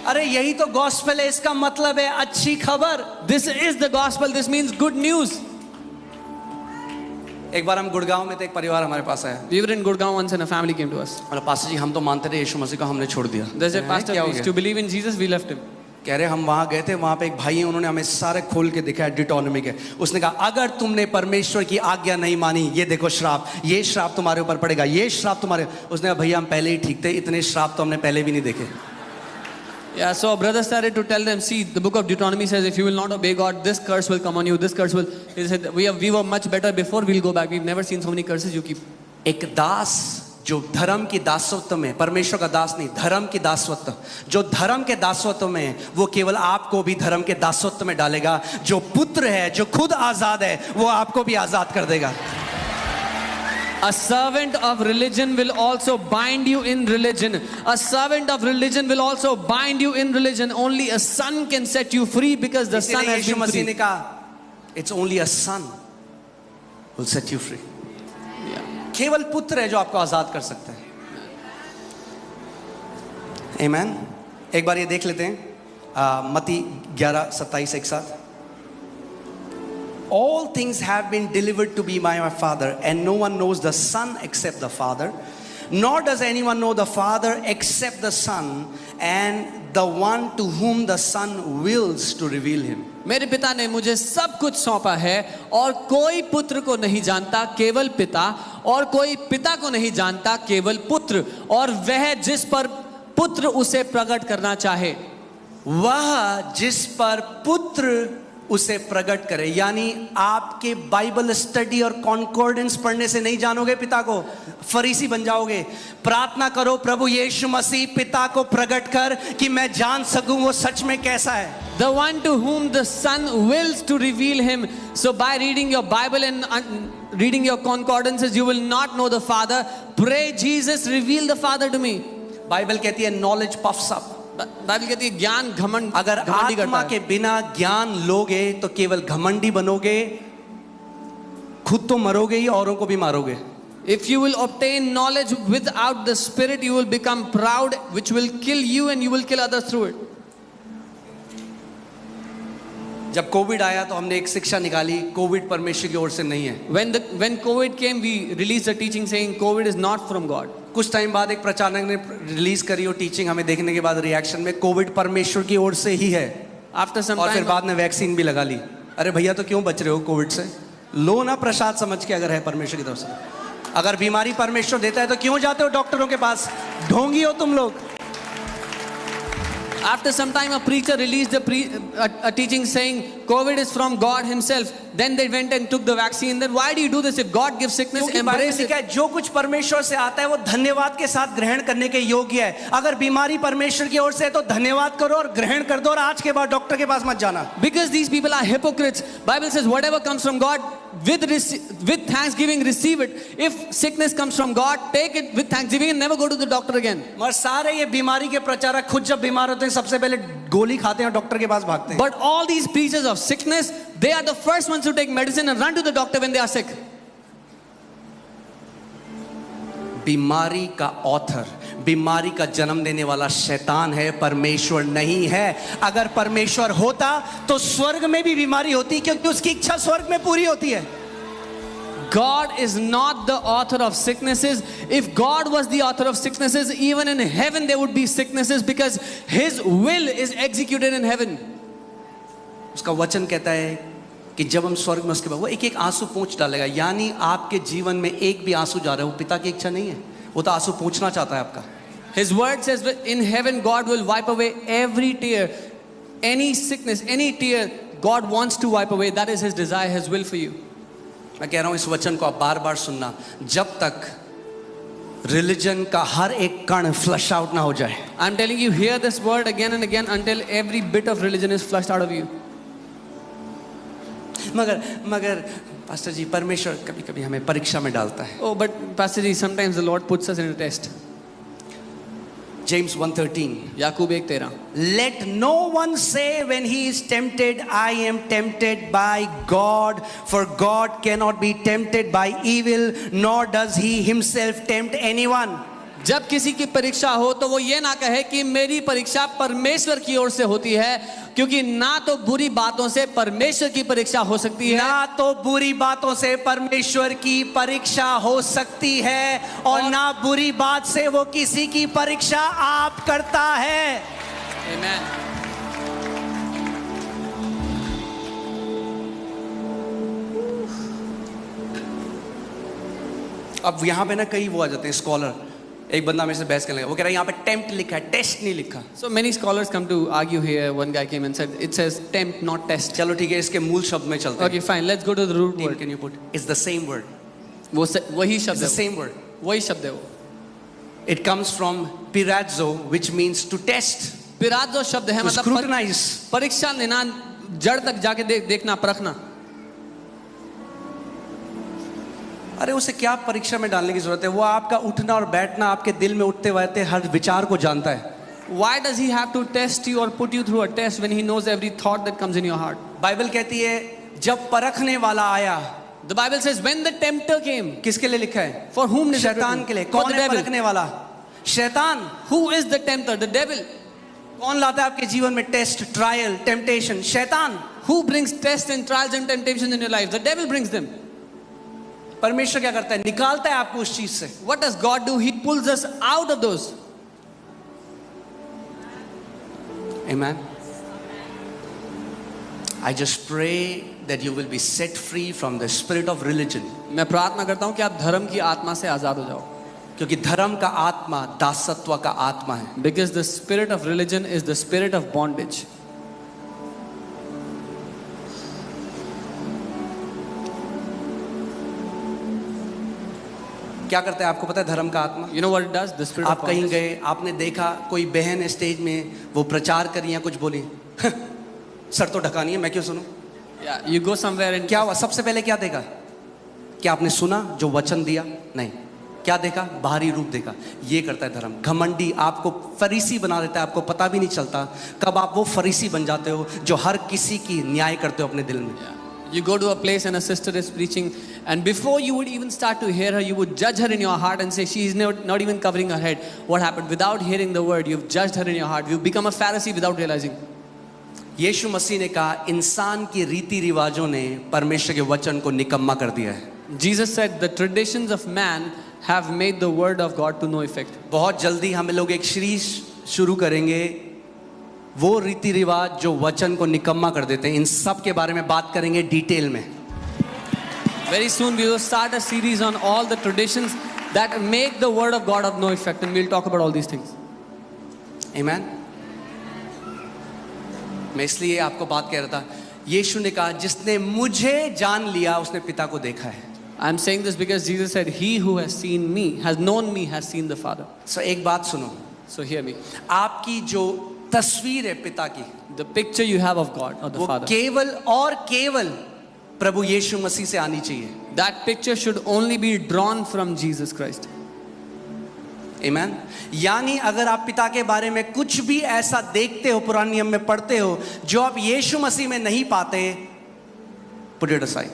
अरे यही तो gospel है, इसका मतलब है अच्छी खबर। This is the gospel. This means good news. एक बार हम गुड़गांव में थे, एक परिवार हमारे पास आया। We were in Gurgaon once and a family came to us. और पास्टर जी हम तो मानते थे यीशु मसीह को, हमने छोड़ दिया। They said, Pastor, we used to believe in Jesus, we left him. कह रहे हम वहां गए थे, वहां पे एक भाई है, उन्होंने हमें सारे खोल के दिखाया डिटोनॉमी के। उसने कहा अगर तुमने परमेश्वर की आज्ञा नहीं मानी, ये देखो श्राप, ये श्राप तुम्हारे ऊपर पड़ेगा, ये श्राप तुम्हारे। उसने कहा भैया हम पहले ही ठीक थे, इतने श्राप तो हमने पहले भी नहीं देखे। Yeah, so brother started to tell them, see, the book of Deuteronomy says, if you will not obey God, this curse will come on you, this curse will. He said, we were much better before, we'll go back. We've never seen so many curses you keep. एक दास जो धर्म की दासत्व में, परमेश्वर का दास नहीं, धर्म की दासत्व, जो धर्म के दासत्व में, वो केवल आपको भी धर्म के दासत्व में डालेगा। जो पुत्र है, जो खुद आजाद है, वो आपको भी आजाद कर देगा। A servant of religion will also bind you in religion. A servant of religion will also bind you in religion. Only a son can set you free because the son has Yeshu been मसीह ने free. कहा it's only a son will set you free. Yeah. केवल पुत्र है जो आपको आजाद कर सकता है। Amen. एक बार ये देख लेते हैं मत्ती 11:27 एक साथ। All things have been delivered to me by my Father, and no one knows the Son except the Father, nor does anyone know the Father except the Son, and the one to whom the Son wills to reveal him. मेरे पिता ने मुझे सब कुछ सौंपा है और कोई पुत्र को नहीं जानता केवल पिता, और कोई पिता को नहीं जानता केवल पुत्र, और वह जिस पर पुत्र उसे प्रकट करना चाहे। वह जिस पर पुत्र उसे प्रकट करे। यानी आपके बाइबल स्टडी और कॉन्कॉर्डेंस पढ़ने से नहीं जानोगे पिता को, फरीसी बन जाओगे। प्रार्थना करो, प्रभु यीशु मसीह पिता को प्रकट कर कि मैं जान सकूं वो सच में कैसा है। The one to whom the Son wills to reveal him. So by reading your Bible and reading your concordances, you will not know the Father. Pray, Jesus, reveal the Father to me. Bible कहती है knowledge puffs up. Bible कहती है ज्ञान घमंड, अगर आत्मा के बिना ज्ञान लोगे तो केवल घमंडी बनोगे, खुद तो मरोगे ही, औरों को भी मारोगे। If you will obtain knowledge without the Spirit, you will become proud, which will kill you and you will kill others through it. जब कोविड आया तो हमने एक शिक्षा निकाली, कोविड परमेश्वर की ओर से नहीं है। When COVID came, we released a teaching saying COVID is not from God. कुछ टाइम बाद एक प्रचारक ने रिलीज करी वो टीचिंग, हमें देखने के बाद रिएक्शन में कोविड परमेश्वर की ओर से ही है। After some और फिर time, बाद में वैक्सीन भी लगा ली। अरे भैया तो क्यों बच रहे हो कोविड से? लो ना प्रसाद समझ के, अगर है परमेश्वर की तरफ से। अगर बीमारी परमेश्वर देता है तो क्यों जाते हो डॉक्टरों के पास? ढोंगी हो तुम लोग। after some time, a preacher released a teaching saying COVID is from God Himself. Then they went and took the vaccine. Then why do you do this? If God gives sickness, क्योंकि Bible में embrace लिखा it. है जो कुछ परमेश्वर से आता है वो धन्यवाद के साथ ग्रहण करने के योग्य है। अगर बीमारी परमेश्वर की ओर से है तो धन्यवाद करो और ग्रहण कर दो, और आज के बाद डॉक्टर के पास मत जाना। Because these people are hypocrites. Bible says whatever comes from God, with thanksgiving receive it. If sickness comes from God, take it with thanksgiving and never go to the doctor again. मगर सारे ये बीमारी के प्रचारक खुद जब बीमार होते हैं सबसे पहले गोली खाते हैं और डॉक्टर के पास भागते हैं। But all these preachers of sickness, they are the first ones to take medicine and run to the doctor when they are sick. बीमारी का ऑथर, बीमारी का जन्म देने वाला शैतान है, परमेश्वर नहीं है। अगर परमेश्वर होता तो स्वर्ग में भी बीमारी होती, क्योंकि उसकी इच्छा स्वर्ग में पूरी होती है। God is not the author of sicknesses. If God was the author of sicknesses, even in heaven there would be sicknesses because His will is executed in heaven. उसका वचन कहता है कि जब हम स्वर्ग में उसके बाद वो एक एक आंसू पोंछ डालेगा। यानी आपके जीवन में एक भी आंसू जा रहा है वो पिता की इच्छा नहीं है, वो तो आंसू पोंछना चाहता है आपका। His word says that in heaven God will wipe away every tear, any sickness, any tear God wants to wipe away. That is His desire, His will for you. मैं कह रहा हूं इस वचन को आप बार बार सुनना, जब तक रिलीजन का हर एक कण फ्लश आउट ना हो जाए। I'm telling you, hear this word again and again until every bit of religion is flushed out of you. मगर पास्टर जी परमेश्वर कभी कभी हमें परीक्षा में डालता है। Oh, but Pastor Ji, sometimes the Lord puts us in a test. James 1:13 Yakub 1:13. Let no one say when he is tempted, I am tempted by God, for God cannot be tempted by evil, nor does He Himself tempt anyone. जब किसी की परीक्षा हो तो वो ये ना कहे कि मेरी परीक्षा परमेश्वर की ओर से होती है, क्योंकि ना तो बुरी बातों से परमेश्वर की परीक्षा हो सकती है, ना तो बुरी बातों से परमेश्वर की परीक्षा हो सकती है, और ना बुरी बात से वो किसी की परीक्षा आप करता है। Amen. अब यहाँ पे ना कई वो आ जाते हैं स्कॉलर, एक बंदा मेरे से बहस करने लगा, वो कह रहा है यहाँ पे टेम्प्ट लिखा है, टेस्ट नहीं लिखा। So many scholars come to argue here. One guy came and said it says tempt, not test. चलो ठीक है, इसके मूल शब्द में चलते हैं। Okay, fine. Let's go to the root word. Can you put? It's the same word. वही It's शब्द the है, same word. वही शब्द है वो. It comes from pirazzo, which means to test, पिराजो शब्द है, to मतलब scrutinize. परीक्षा लेना, जड़ तक जाके देखना, परखना. अरे उसे क्या परीक्षा में डालने की जरूरत है? वो आपका उठना और बैठना, आपके दिल में उठते बैठते हर विचार को जानता है। Why does he have to test you or put you through a test when he knows every thought that comes in your heart? Bible कहती है जब परखने वाला आया, The Bible says when the tempter came, किसके लिए लिखा है? for whom is it शैतान written? के लिए। For कौन the है devil. परखने वाला? शैतान। Who is the tempter? The devil. कौन लाता है आपके जीवन में टेस्ट, ट्रायल, टेम्पटेशन? शैतान। Who brings tests and trials and temptations in your life? The devil brings them. परमेश्वर क्या करता है? निकालता है आपको उस चीज से। What does God do? He pulls us out of those. Amen. I just pray that you will be set free from the spirit of religion. मैं प्रार्थना करता हूँ कि आप धर्म की आत्मा से आजाद हो जाओ. क्योंकि धर्म का आत्मा दासत्व का आत्मा है। Because the spirit of religion is the spirit of bondage. क्या करता है आपको पता है धर्म का आत्मा? You know what it does? The spirit आप of कहीं bondage. गए, आपने देखा कोई बहन स्टेज में वो प्रचार करी या कुछ बोली, सर तो ढकानी है, मैं क्यों सुनूं? Yeah, you go somewhere and क्या हुआ? सबसे पहले क्या देखा? क्या आपने सुना जो वचन दिया? नहीं। क्या देखा? बाहरी रूप देखा। ये करता है धर्म। घमंडी आपको फरीसी बना देता है, आपको पता भी नहीं चलता कब आप वो फरीसी बन जाते हो जो हर किसी की न्याय करते हो अपने दिल में। You go to a place and a sister is preaching, and before you would even start to hear her, you would judge her in your heart and say she is not even covering her head. What happened? Without hearing the word, you've judged her in your heart. You've become a Pharisee without realizing. यीशु मसीह ने कहा इंसान की रीति रिवाजों ने परमेश्वर के वचन को निकम्मा कर दिया है। Jesus said the traditions of man have made the word of God to no effect. बहुत जल्दी हम लोग एक सीरीज शुरू करेंगे वो रीति रिवाज जो वचन को निकम्मा कर देते हैं, इन सब के बारे में बात करेंगे डिटेल में. Very soon we will start a series on all the traditions that make the word of God of no effect, and we'll talk about all these things. Amen. मैं इसलिए आपको बात कह रहा था, यीशु ने कहा जिसने मुझे जान लिया उसने पिता को देखा है. I'm saying this because Jesus said, "He who has seen me, has known me, has seen the Father." So एक बात सुनो, So hear me. आपकी जो तस्वीर है पिता की, The picture you have of God or the वो Father, केवल और केवल प्रभु यीशु मसीह से आनी चाहिए. that picture should only be drawn from Jesus Christ. Amen. यानी अगर आप पिता के बारे में कुछ भी ऐसा देखते हो, पुराने नियम में पढ़ते हो, जो आप यीशु मसीह में नहीं पाते, put it aside.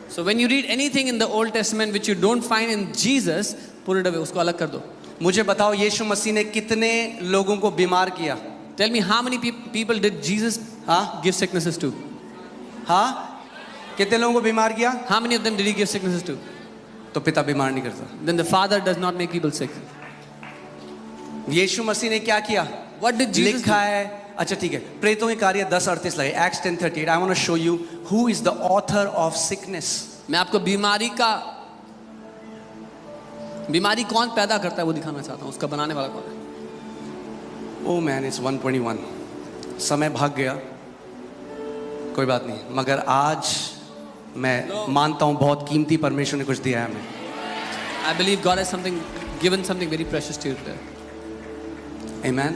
So when you read anything in the Old Testament which you don't find in Jesus, put it away. उसको अलग कर दो. मुझे बताओ यीशु मसीह ने कितने लोगों को बीमार किया? Tell me how many people did Jesus give sicknesses to? हाँ, कितने लोगों को बीमार किया? How many of them did he give sicknesses to? तो पिता बीमार नहीं करता. Then the Father does not make people sick. यीशु मसीह ने क्या किया? What did Jesus लिखा do? है, अच्छा ठीक है, प्रेतों के कार्य 10:38 लगे, Acts 10:38. I want to show you who is the author of sickness. मैं आपको बीमारी कौन पैदा करता है वो दिखाना चाहता हूँ. उसका बनाने वाला कौन है? Oh man, it's 1:21. समय भाग गया, कोई बात नहीं, मगर आज मैं मानता हूँ बहुत कीमती परमेश्वर ने कुछ दिया है हमें. I believe God has given something very precious to you today. Amen.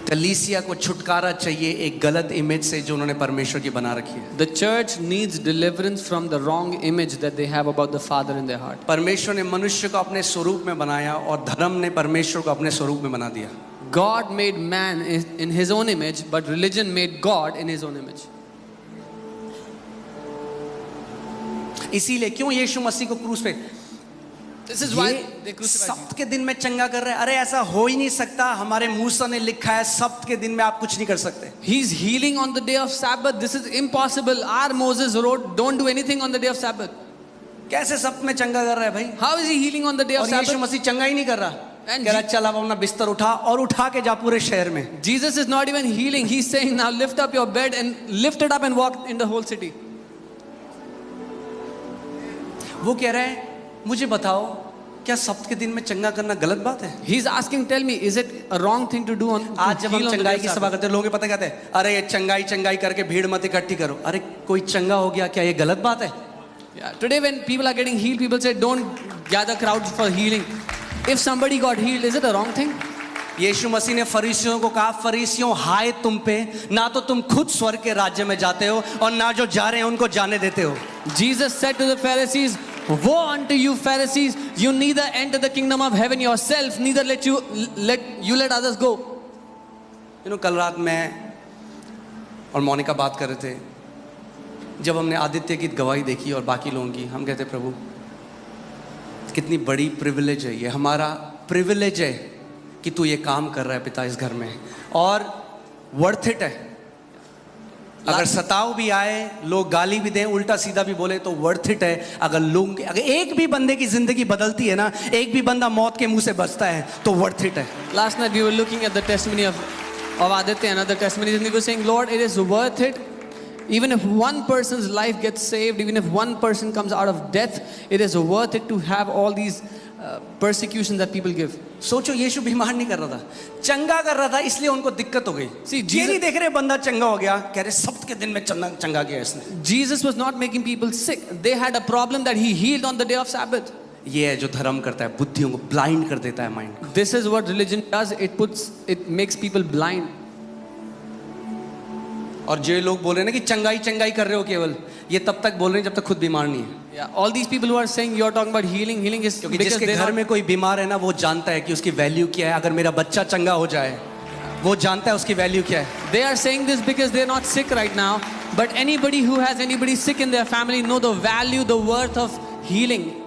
कलीसिया को छुटकारा चाहिए एक गलत इमेज से जो उन्होंने परमेश्वर की बना रखी है. The church needs deliverance from the wrong image that they have about the Father in their heart. परमेश्वर ने मनुष्य को अपने स्वरूप में बनाया और धर्म ने परमेश्वर को अपने स्वरूप में बना दिया. God made man in his own image, but religion made God in his own image. इसीलिए क्यों यीशु मसीह को क्रूस पे This is why ये they crucified him. सब्त के दिन में चंगा कर रहे हैं. अरे ऐसा हो ही नहीं सकता, हमारे मूसा ने लिखा है सब्त के दिन में आप कुछ नहीं कर सकते. He's healing on the day of Sabbath. This is impossible. Our Moses wrote, don't do anything on the day of Sabbath. कैसे सब्त में चंगा कर रहा है भाई? How is he healing on the day of और यीशु Sabbath? मसीह चंगा ही नहीं कर रहा. And कह रहा चल अब अपना बिस्तर उठा और उठा के जा पूरे शहर में. Jesus is not even healing. He's saying, now lift up your bed and lift it up and walk in the whole city. वो कह रहा है मुझे बताओ क्या सब्त के दिन में चंगा करना गलत बात है? He's asking, tell me, is it a wrong thing to do on आज जब हम heal on the चंगाई day की of सभा Sabbath? करते हैं, लोगों को पता कहते हैं अरे ये चंगाई करके भीड़ मत इकट्ठी करो. अरे कोई चंगा हो गया, क्या ये गलत बात है? Yeah. Today when people are getting healed, people say, don't gather crowds for healing. If somebody got healed, is it a wrong thing? यीशु मसीह ने फरीसियों को कहा, फरीसियों हाय तुम पे, ना तो तुम खुद स्वर्ग के राज्य में जाते हो और ना जो जा रहे हैं उनको जाने देते हो. Jesus said to the Pharisees, woe unto you Pharisees, you neither enter the kingdom of heaven yourself, neither let others go. कल रात मैं और मोनिका बात कर रहे थे, जब हमने आदित्य की गवाही देखी और बाकी लोगों की, हम कहते प्रभु कितनी बड़ी प्रिविलेज है, ये हमारा प्रिविलेज है कि तू ये काम कर रहा है पिता इस घर में, और वर्थ इट है. अगर सताव भी आए, लोग गाली भी दें, उल्टा सीधा भी बोले, तो वर्थ इट है. अगर एक भी बंदे की जिंदगी बदलती है ना, एक भी बंदा मौत के मुंह से बचता है, तो वर्थ इट है. Last night we were looking at the testimony of Aditya and other testimonies, and we were saying, Lord, it is worth it. Even if one person's life gets saved, even if one person comes out of death, it is worth it to have all these persecutions that people give. सोचो यीशु बीमार नहीं कर रहा था, चंगा कर रहा था, इसलिए उनको दिक्कत हो गई. See, ये नहीं देख रहे बंदा चंगा हो गया, कह रहे सब्त के दिन में चंगा किया इसने. Jesus was not making people sick. They had a problem that he healed on the day of Sabbath. ये है जो धर्म करता है, बुद्धियों को ब्लाइंड कर देता है, माइंड को. This is what religion does. It makes people blind. और जो लोग बोल रहे हैं ना कि चंगाई कर रहे हो केवल, ये तब तक बोल रहे हैं जब तक खुद बीमार नहीं है. Yeah, all these people who are saying you're talking about healing is क्योंकि because जिसके they're घर not, में कोई बीमार है ना, वो जानता है कि उसकी वैल्यू क्या है. अगर मेरा बच्चा चंगा हो जाए, वो जानता है उसकी वैल्यू क्या है. they are saying this because they're not sick right now, but anybody who has anybody sick in their family know the value, the worth of healing.